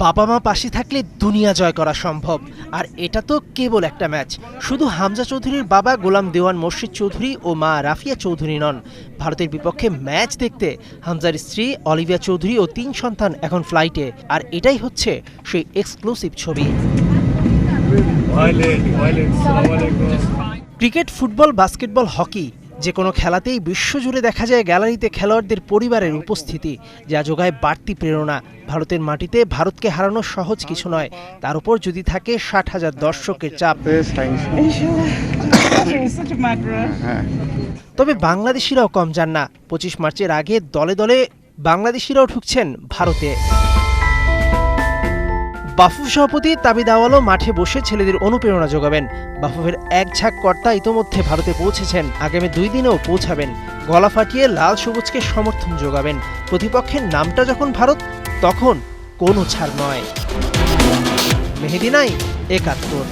বাবা মা পাশে থাকলে দুনিয়া জয় করা সম্ভব। আর এটা তো কেবল একটা ম্যাচ। শুধু হামজা চৌধুরীর বাবা গোলাম দেওয়ান মোর্শেদ চৌধুরী ও মা রাফিয়া চৌধুরী নন, ভারতের বিপক্ষে ম্যাচ দেখতে হামজার স্ত্রী অলিভিয়া চৌধুরী ও ৩ সন্তান এখন ফ্লাইটে। আর এটাই হচ্ছে সেই এক্সক্লুসিভ ছবি। ক্রিকেট, ফুটবল, বাস্কেটবল, হকি যে কোনো খেলাতেই বিশ্বজুড়ে দেখা যায় গ্যালারিতে খেলোয়াড়দের পরিবারের উপস্থিতি, যা যোগায় বাড়তি প্রেরণা। ভারতের মাটিতে ভারতকে হারানো সহজ কিছু নয়, তার উপর যদি থাকে ৬০,০০০ দর্শকের চাপ। তবে বাংলাদেশিরাও কম যান না। ২৫ মার্চের আগে দলে দলে বাংলাদেশিরাও ঢুকছেন ভারতে। বাফুফ সভাপতি তাবিদ আওয়ালও মাঠে বসে ছেলেদের অনুপ্রেরণা যোগাবেন। বাফুফের এক ঝাঁক কর্তা ইতোমধ্যে ভারতে পৌঁছেছেন, আগামী ২ দিনেও পৌঁছাবেন। গলা ফাটিয়ে লাল সবুজকে সমর্থন যোগাবেন। প্রতিপক্ষের নামটা যখন ভারত, তখন কোনো ছাড় নয়। মেহেদী নাইম, একাত্তর।